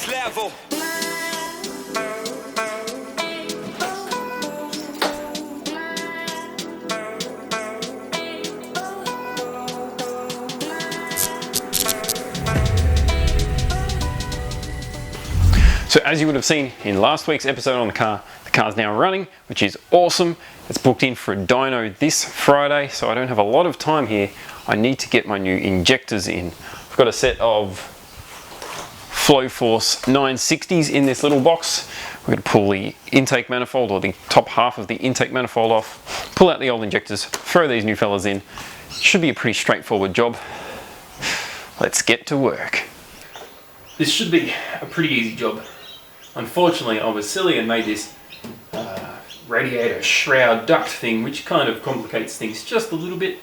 next level. So as you would have seen in last week's episode on the car's now running, which is awesome. It's booked in for a dyno this Friday, so I don't have a lot of time here. I need to get my new injectors in. I've got a set of Flow Force 960s in this little box. We're going to pull the intake manifold, or the top half of the intake manifold off, pull out the old injectors, throw these new fellas in. Should be a pretty straightforward job. Let's get to work. This should be a pretty easy job. Unfortunately, I was silly and made this radiator shroud duct thing, which kind of complicates things just a little bit.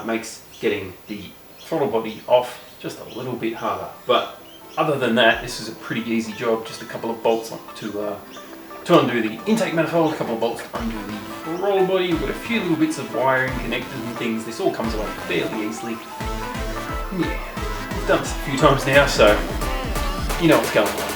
Makes getting the throttle body off just a little bit harder. But other than that, this is a pretty easy job. Just a couple of bolts to undo the intake manifold, a couple of bolts to undo the throttle body, with a few little bits of wiring, connectors and things. This all comes away fairly easily. Yeah, I've done this a few times now, so you know what's going on.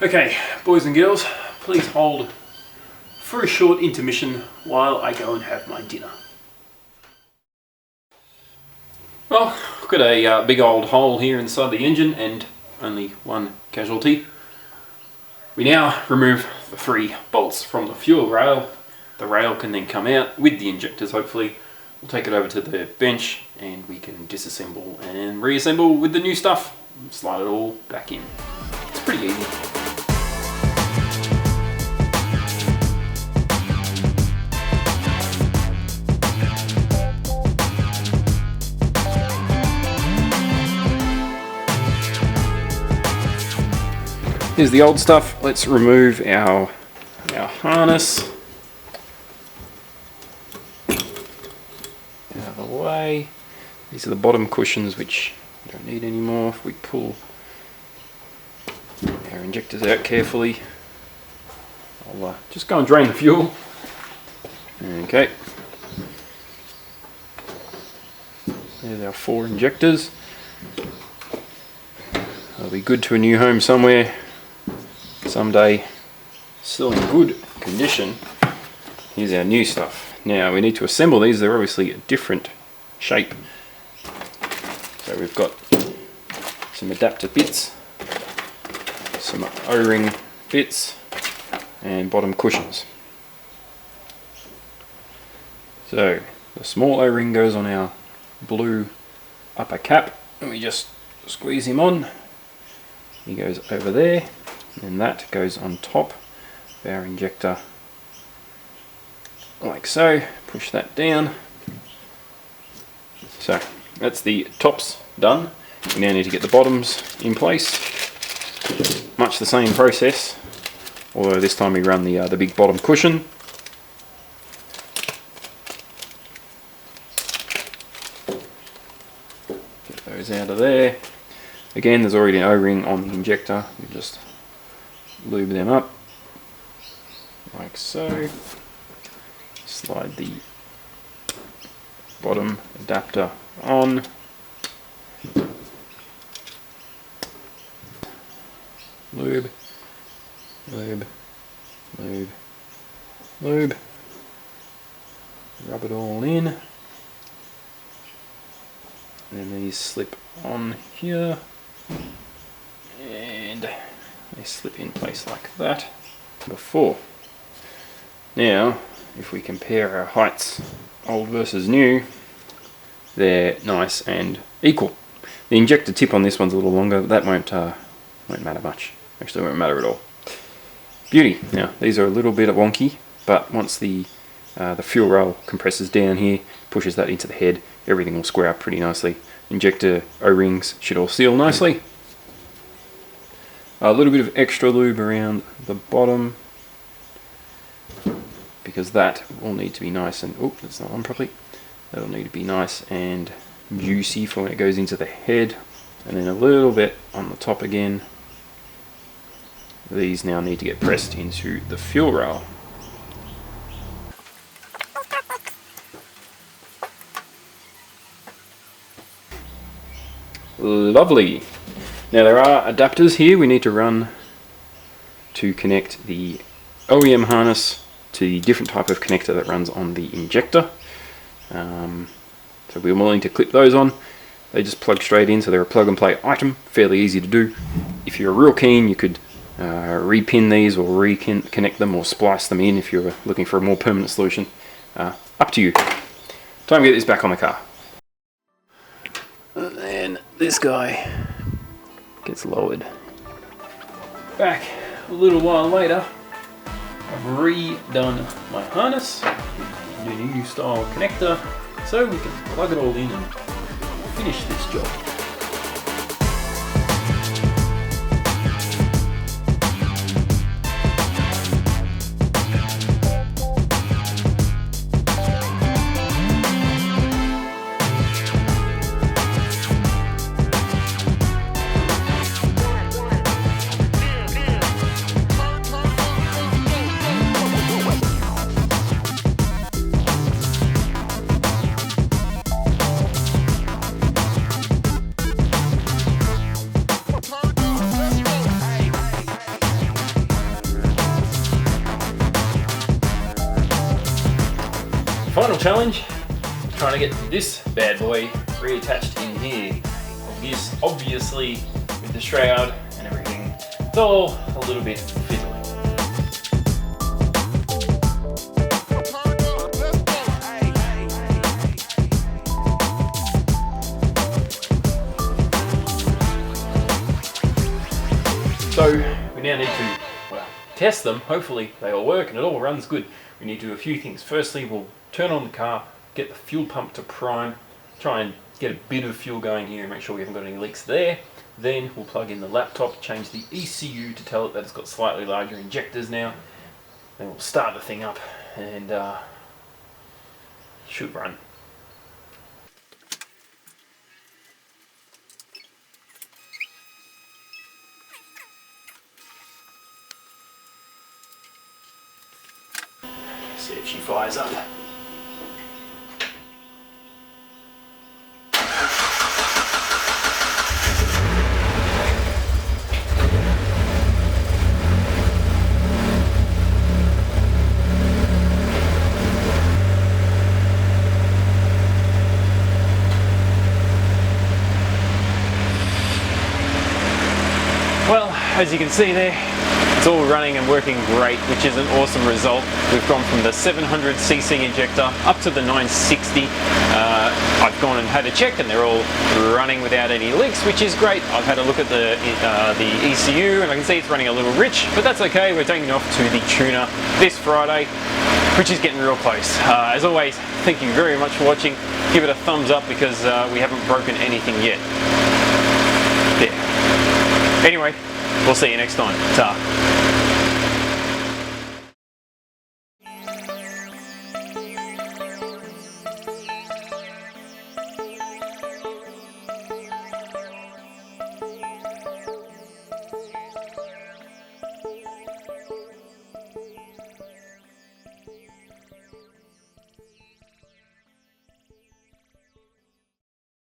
Okay, boys and girls, please hold for a short intermission while I go and have my dinner. Well, I've got a big old hole here inside the engine and only one casualty. We now remove the 3 bolts from the fuel rail. The rail can then come out with the injectors, hopefully. We'll take it over to the bench and we can disassemble and reassemble with the new stuff. Slide it all back in. It's pretty easy. Here's the old stuff. Let's remove our harness out of the way. These are the bottom cushions, which we don't need anymore. If we pull our injectors out carefully, I'll just go and drain the fuel. Okay. There's our 4 injectors. They'll be good to a new home somewhere someday, still in good condition. Here's our new stuff. Now we need to assemble these. They're obviously a different shape. So we've got some adapter bits, some O-ring bits, and bottom cushions. So the small O-ring goes on our blue upper cap, and we just squeeze him on. He goes over there, and that goes on top of our injector like so. Push that down. So that's the tops done. We now need to get the bottoms in place. Much the same process, although this time we run the big bottom cushion. Get those out of there. Again, there's already an O-ring on the injector. We just lube them up like so. Slide the bottom adapter on. Lube, lube, lube, lube. Rub it all in. And then these slip on here. And they slip in place like that. Before. Now, if we compare our heights, old versus new, they're nice and equal. The injector tip on this one's a little longer, but that won't matter much. Actually, it won't matter at all. Beauty. Now, these are a little bit wonky. but once the fuel rail compresses down here, pushes that into the head, everything will square up pretty nicely. Injector O-rings should all seal nicely. A little bit of extra lube around the bottom, because that will need to be nice and, oh, that's not on properly. That'll need to be nice and juicy for when it goes into the head. And then a little bit on the top again. These now need to get pressed into the fuel rail. Lovely. Now there are adapters here we need to run to connect the OEM harness to the different type of connector that runs on the injector. So we're willing to clip those on. They just plug straight in, so they're a plug and play item, fairly easy to do. If you're real keen, you could repin these or reconnect them or splice them in if you're looking for a more permanent solution. Up to you. Time to get this back on the car. And then this guy gets lowered. Back a little while later, I've redone my harness, a new style connector, so we can plug it all in and finish this job. Final challenge, trying to get this bad boy reattached in here. Obviously, with the shroud and everything, it's all a little bit fiddly. So we now need to, well, test them. Hopefully they all work and it all runs good. We need to do a few things. Firstly, we'll turn on the car, get the fuel pump to prime, try and get a bit of fuel going here and make sure we haven't got any leaks there. Then we'll plug in the laptop, change the ECU to tell it that it's got slightly larger injectors now. Then we'll start the thing up and should run. See if she fires up. Well, as you can see there, it's all running and working great, which is an awesome result. We've gone from the 700cc injector up to the 960. I've gone and had a check and they're all running without any leaks, which is great. I've had a look at the ECU and I can see it's running a little rich, but that's okay. We're taking it off to the tuner this Friday, which is getting real close. As always, thank you very much for watching. Give it a thumbs up because we haven't broken anything yet. There. Anyway, we'll see you next time. Ta.